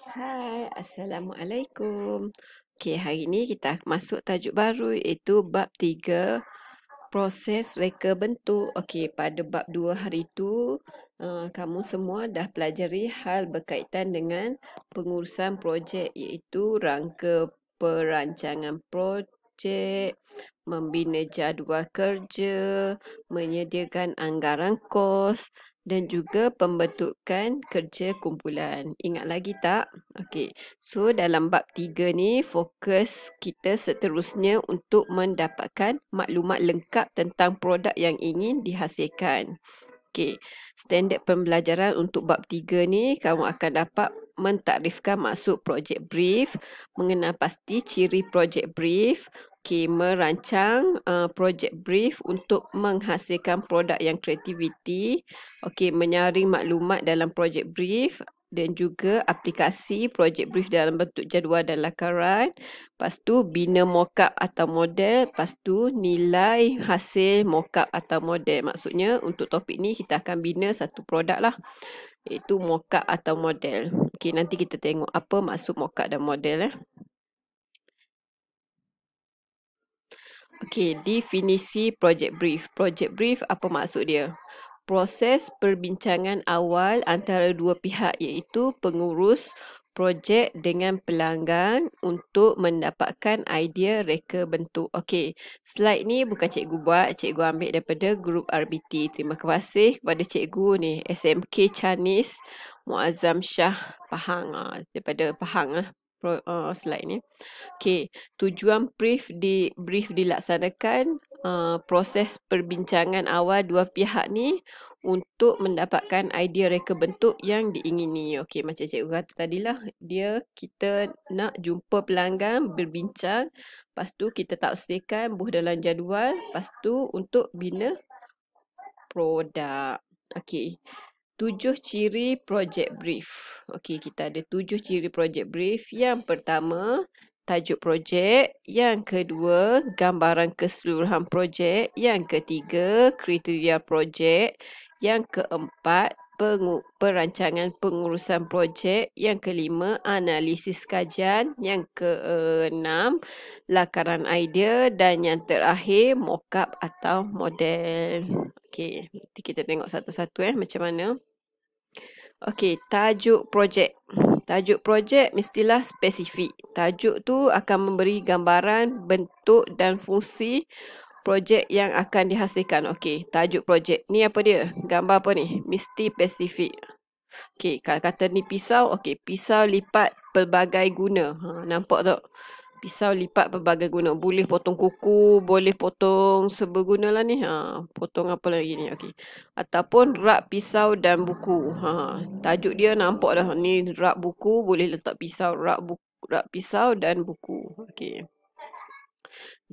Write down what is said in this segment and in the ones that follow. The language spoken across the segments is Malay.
Hai, Assalamualaikum. Okey, hari ni kita masuk tajuk baru iaitu bab 3, proses reka bentuk. Okey, pada bab 2 hari tu, kamu semua dah pelajari hal berkaitan dengan pengurusan projek iaitu rangka perancangan projek, membina jadual kerja, menyediakan anggaran kos dan juga pembentukan kerja kumpulan. Ingat lagi tak? Okey. So dalam bab 3 ni fokus kita seterusnya untuk mendapatkan maklumat lengkap tentang produk yang ingin dihasilkan. Okey. Standard pembelajaran untuk bab 3 ni kamu akan dapat mentakrifkan maksud projek brief, mengenal pasti ciri projek brief, merancang projek brief untuk menghasilkan produk yang kreativiti, menyaring maklumat dalam projek brief dan juga aplikasi projek brief dalam bentuk jadual dan lakaran. Lepas tu bina mockup atau model. Lepas tu nilai hasil mockup atau model. Maksudnya untuk topik ni kita akan bina satu produk lah. Iaitu mockup atau model. Okey, nanti kita tengok apa maksud mockup dan model. Okey, definisi projek brief. Projek brief apa maksud dia? Proses perbincangan awal antara dua pihak iaitu pengurus projek dengan pelanggan untuk mendapatkan idea reka bentuk. Okey, slide ni bukan cikgu buat, cikgu ambil daripada grup RBT. Terima kasih kepada cikgu ni, SMK Chinese Muazzam Shah Pahang. Daripada Pahang slide ni. Okey, tujuan brief dilaksanakan proses perbincangan awal dua pihak ni untuk mendapatkan idea reka bentuk yang diingini. Okey, macam cikgu kata tadilah, kita nak jumpa pelanggan, berbincang, lepas tu kita tafsirkan buh dalam jadual, lepas tu untuk bina produk. Okey. 7 ciri projek brief. Okey, kita ada 7 ciri projek brief. Yang pertama, tajuk projek. Yang kedua, gambaran keseluruhan projek. Yang ketiga, kriteria projek. Yang keempat, perancangan pengurusan projek. Yang kelima, analisis kajian. Yang keenam, lakaran idea. Dan yang terakhir, mockup atau model. Okey, nanti kita tengok satu-satu macam mana. Okey, tajuk projek. Tajuk projek mestilah spesifik. Tajuk tu akan memberi gambaran, bentuk dan fungsi projek yang akan dihasilkan. Okey, tajuk projek. Ni apa dia? Gambar apa ni? Mesti spesifik. Okey, kalau kata ni pisau, okey, pisau lipat pelbagai guna. Nampak tak? Pisau lipat pelbagai guna. Boleh potong kuku, boleh potong seberguna lah ni. Potong apa lagi ni? Okey. Ataupun rak pisau dan buku. Tajuk dia nampak dah. Ni rak buku, boleh letak pisau. Rak pisau dan buku. Okey.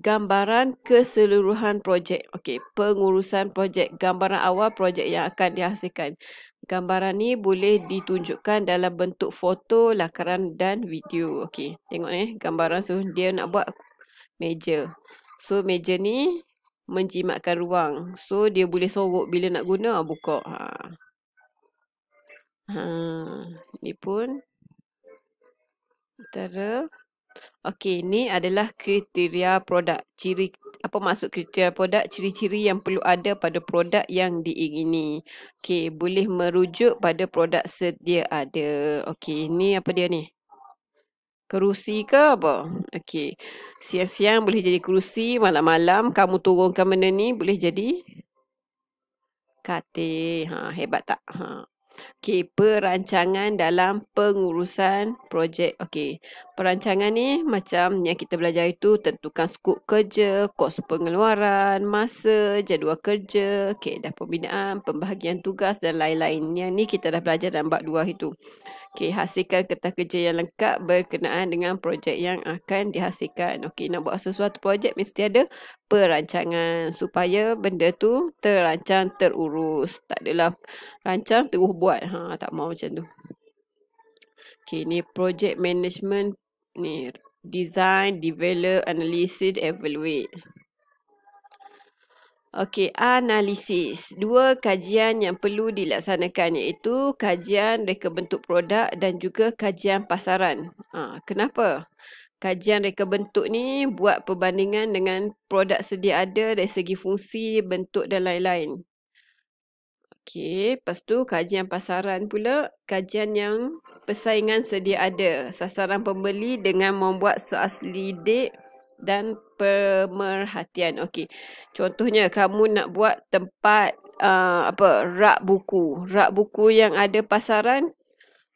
Gambaran keseluruhan projek. Okey, pengurusan projek. Gambaran awal projek yang akan dihasilkan. Gambaran ni boleh ditunjukkan dalam bentuk foto, lakaran dan video. Okey, tengok ni gambaran. So, dia nak buat meja. So, meja ni menjimatkan ruang. So, dia boleh sorok bila nak guna, buka. Ni pun antara. Okey, ni adalah kriteria produk. Apa maksud kriteria produk? Ciri-ciri yang perlu ada pada produk yang diingini. Okey, boleh merujuk pada produk sedia ada. Okey, ni apa dia ni? Kerusi ke apa? Okey, siang-siang boleh jadi kerusi, malam-malam kamu turunkan benda ni boleh jadi katil. Hebat tak? Okey, perancangan dalam pengurusan projek. Okey, perancangan ni macam yang kita belajar itu, tentukan skop kerja, kos pengeluaran, masa, jadual kerja, kaedah pembinaan, pembahagian tugas dan lain-lain. Yang ni kita dah belajar dalam bab 2 itu. Okey, hasilkan kertas kerja yang lengkap berkenaan dengan projek yang akan dihasilkan. Okey, nak buat sesuatu projek mesti ada perancangan supaya benda tu terancang, terurus. Tak adalah rancang terus buat. Tak mau macam tu. Okey, ni project management ni, design, develop, analysis, evaluate. Okey, analisis. Dua kajian yang perlu dilaksanakan iaitu kajian reka bentuk produk dan juga kajian pasaran. Kenapa? Kajian reka bentuk ni buat perbandingan dengan produk sedia ada dari segi fungsi, bentuk dan lain-lain. Okey, lepas tu kajian pasaran pula, kajian yang persaingan sedia ada, sasaran pembeli dengan membuat soal lidik dan pemerhatian. Okey, contohnya kamu nak buat tempat rak buku. Rak buku yang ada pasaran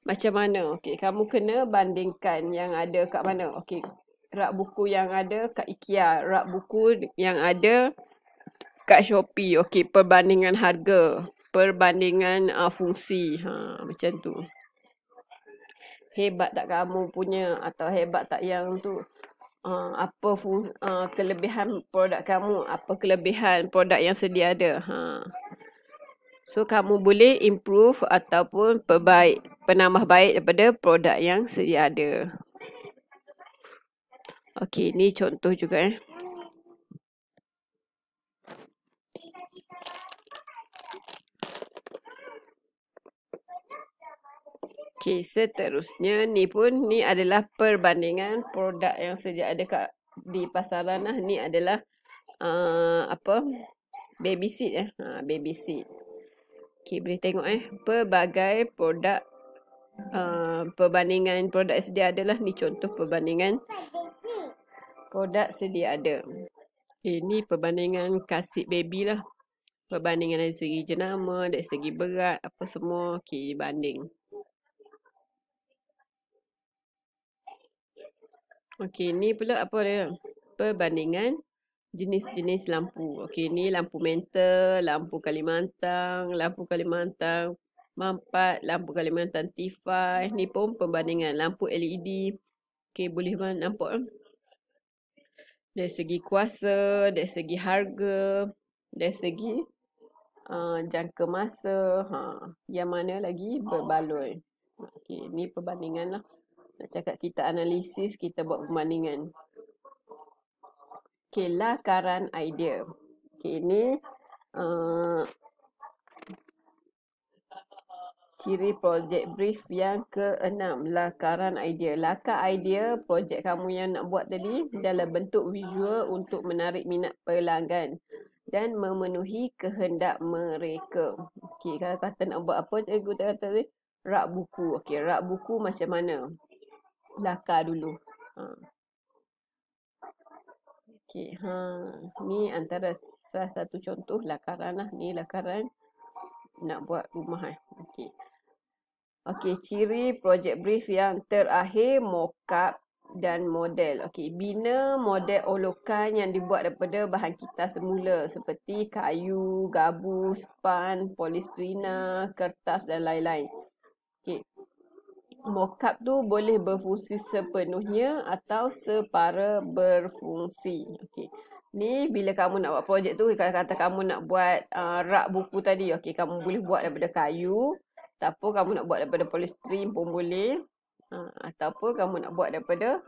macam mana? Okey, kamu kena bandingkan yang ada kat mana. Okey, rak buku yang ada kat IKEA, rak buku yang ada kat Shopee. Okey, perbandingan harga, perbandingan fungsi. Macam tu. Hebat tak kamu punya atau hebat tak yang tu? Apa kelebihan produk kamu? Apa kelebihan produk yang sedia ada? So, kamu boleh improve ataupun penambah baik daripada produk yang sedia ada. Okey, ni contoh juga. Okey, seterusnya ni adalah perbandingan produk yang sedia ada di pasaran lah. Ni adalah baby seat baby seat. Okey, boleh tengok pelbagai produk perbandingan produk sedia ada lah. Ni contoh perbandingan produk sedia ada. Ini perbandingan kasut baby lah. Perbandingan dari segi jenama, dari segi berat, apa semua. Okey, banding. Okey, ni pula apa dia? Perbandingan jenis-jenis lampu. Okey, ni lampu mental, lampu Kalimantan, Mampat, lampu Kalimantan T5. Ni pun perbandingan lampu LED. Okey, boleh nampak. Dari segi kuasa, dari segi harga, dari segi jangka masa. Yang mana lagi berbaloi. Okey, ni perbandingan lah. Nak cakap kita analisis, kita buat perbandingan. Okey, lakaran idea. Okey, ni ciri projek brief yang ke-6. Lakaran idea. Lakar idea projek kamu yang nak buat tadi dalam bentuk visual untuk menarik minat pelanggan dan memenuhi kehendak mereka. Okey, kalau kata nak buat apa, cikgu kata tadi, rak buku. Okey, rak buku macam mana? Lakar dulu. Okey, ni antara salah satu contoh lakaran lah. Ni lakaran nak buat rumah. Okey. Okey, ciri projek brief yang terakhir, mock-up dan model. Okey, bina model olokan yang dibuat daripada bahan kita semula seperti kayu, gabus, span, polistrina, kertas dan lain-lain. Okey. Mock-up tu boleh berfungsi sepenuhnya atau separa berfungsi. Okey. Ni bila kamu nak buat projek tu, kalau kata kamu nak buat rak buku tadi, okey, kamu boleh buat daripada kayu, ataupun kamu nak buat daripada polystyrene pun boleh. Ataupun kamu nak buat daripada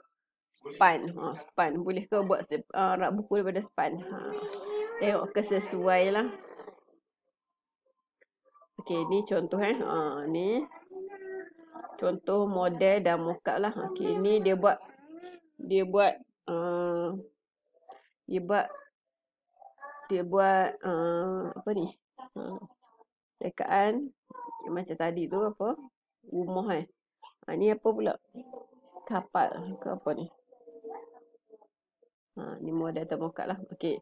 span. Span. Boleh ke buat rak buku daripada span? Tengok kesesuaian lah. Okey, ni contoh ni contoh model dan mock-up lah. Okey, ni dia buat apa ni? Rekaan macam tadi tu apa? Rumah ni apa pula? Kapal ke apa ni? Ni model atau mock-up lah. Okey.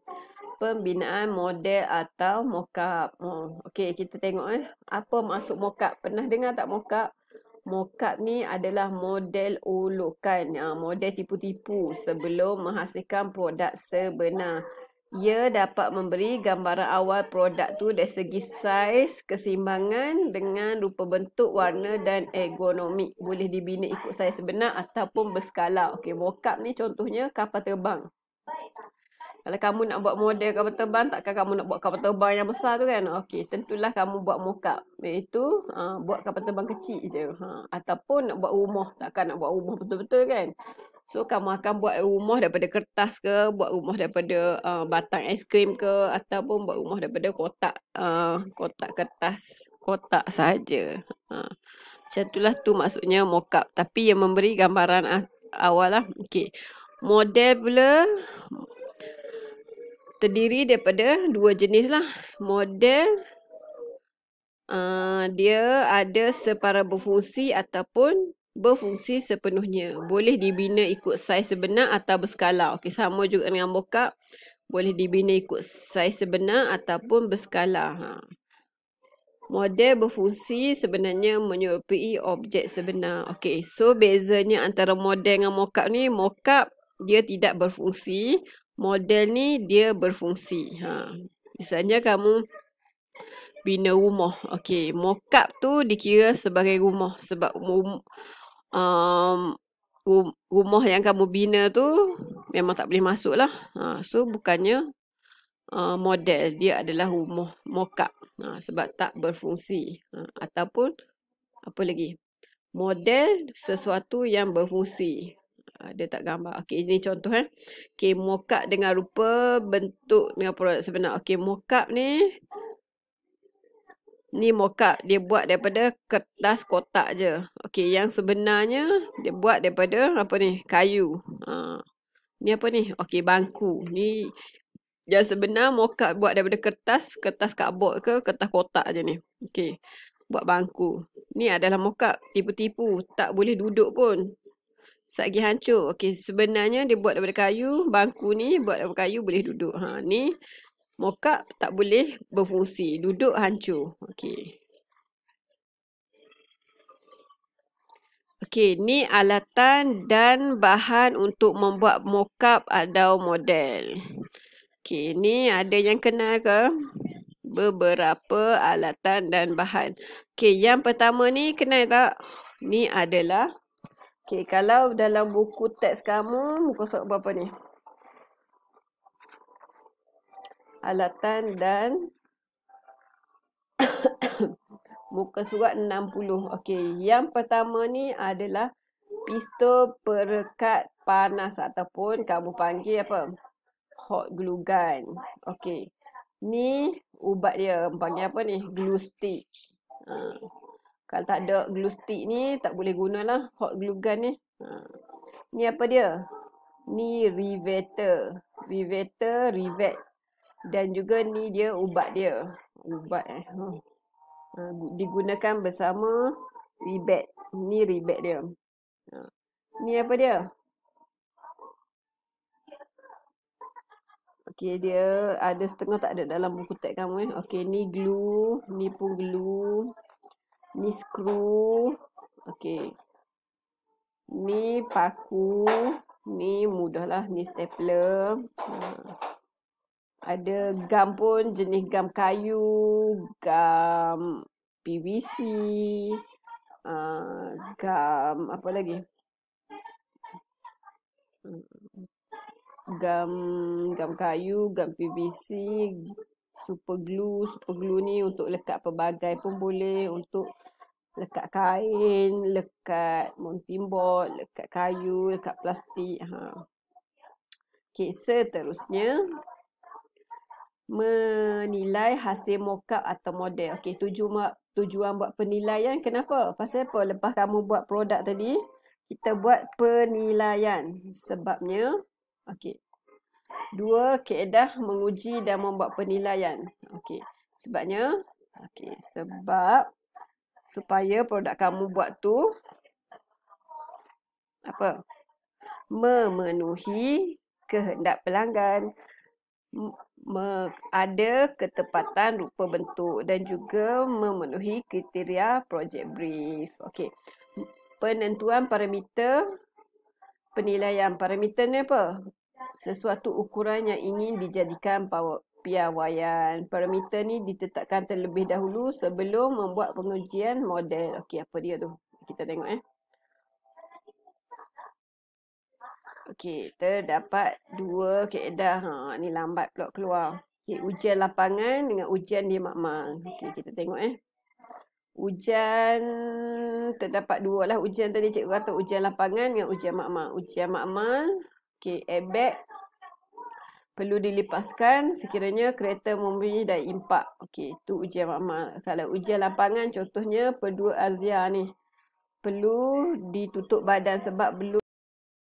Pembinaan model atau mock-up. Okey, kita tengok apa maksud mock-up. Pernah dengar tak mock-up? Mock-up ni adalah model olokan, model tipu-tipu sebelum menghasilkan produk sebenar. Ia dapat memberi gambaran awal produk tu dari segi saiz, keseimbangan dengan rupa bentuk, warna dan ergonomik. Boleh dibina ikut saiz sebenar ataupun berskala. Okey, mock-up ni contohnya kapal terbang. Kalau kamu nak buat model kapal terbang, takkan kamu nak buat kapal terbang yang besar tu kan? Okey, tentulah kamu buat mock-up. Iaitu buat kapal terbang kecil je. Ataupun nak buat rumah, takkan nak buat rumah betul-betul kan? So, kamu akan buat rumah daripada kertas ke, buat rumah daripada batang aiskrim ke, ataupun buat rumah daripada kotak kertas, kotak saja. Macam itulah tu maksudnya mock-up. Tapi yang memberi gambaran awal lah. Okey. Model pula terdiri daripada dua jenis lah. Model dia ada separa berfungsi ataupun berfungsi sepenuhnya. Boleh dibina ikut saiz sebenar atau berskala. Okey, sama juga dengan mock-up. Boleh dibina ikut saiz sebenar ataupun berskala. Model berfungsi sebenarnya menyerupai objek sebenar. Okey, so bezanya antara model dengan mock-up ni, mock-up dia tidak berfungsi. Model ni dia berfungsi. Misalnya kamu bina rumah. Okey, mock-up tu dikira sebagai rumah sebab rumah yang kamu bina tu memang tak boleh masuk lah. So bukannya model, dia adalah rumah mock-up sebab tak berfungsi. Ataupun apa lagi? Model sesuatu yang berfungsi. Dia tak gambar. Okey, ini contoh Okey, mock-up dengan rupa bentuk dengan produk sebenar. Okey, mock-up ni mock-up dia buat daripada kertas kotak je. Okey, yang sebenarnya dia buat daripada apa ni? Kayu. Ni apa ni? Okey, bangku. Ni yang sebenar mock-up buat daripada kertas cardboard ke kertas kotak je ni. Okey. Buat bangku. Ni adalah mock-up. Tipu-tipu, tak boleh duduk pun. Satgi hancur. Okey, sebenarnya dia buat daripada kayu, bangku ni buat daripada kayu boleh duduk. Ni mock-up tak boleh berfungsi, duduk hancur. Okey. Okey, ni alatan dan bahan untuk membuat mock-up atau model. Okey, ni ada yang kenal ke? Beberapa alatan dan bahan. Okey, yang pertama ni kenal tak? Ni adalah okey, kalau dalam buku teks kamu muka surat berapa ni? Alatan dan muka surat 60. Okey, yang pertama ni adalah pistol perekat panas ataupun kamu panggil apa? Hot glue gun. Okey. Ni ubat dia, panggil apa ni? Glue stick. Kalau tak ada glue stick ni tak boleh gunalah hot glue gun ni. Ni apa dia? Ni riveter. Rivet. Dan juga ni dia ubat dia. Ubat digunakan bersama ribet. Ni ribet dia. Ni apa dia? Okey, dia ada setengah tak ada dalam buku teks kamu Okey, ni glue, ni pun glue. Ni screw. Okey. Ni paku. Ni mudahlah, ni stapler. Ada gam pun, jenis gam kayu, gam PVC, gam apa lagi? Gam kayu, gam PVC, super glue. Super glue ni untuk lekat pelbagai pun boleh, untuk lekat kain, lekat mounting board, lekat kayu, lekat plastik. Okey, seterusnya menilai hasil mock-up atau model. Okey, tujuan buat penilaian kenapa? Pasal apa? Lepas kamu buat produk tadi, kita buat penilaian. Sebabnya, okey. 2 kaedah menguji dan membuat penilaian. Okey. Sebabnya, okey, sebab supaya produk kamu buat tu apa? Memenuhi kehendak pelanggan. Ada ketepatan rupa bentuk dan juga memenuhi kriteria project brief. Okey. Penentuan parameter penilaian. Parameter ni apa? Sesuatu ukuran yang ingin dijadikan piawaian. Parameter ni ditetapkan terlebih dahulu sebelum membuat pengujian model. Okey, apa dia tu? Kita tengok Okey, terdapat 2 kaedah. Ni lambat pula keluar. Okey, ujian lapangan dengan ujian di makmal. Okey, kita tengok Ujian terdapat dua lah. Ujian tadi cikgu kata ujian lapangan dengan ujian makmal. Ujian makmal, okey, airbag perlu dilepaskan sekiranya kereta mempunyai daya impak. Okey, itu ujian makmal. Kalau ujian lapangan contohnya pendua Azia ni perlu ditutup badan sebab belum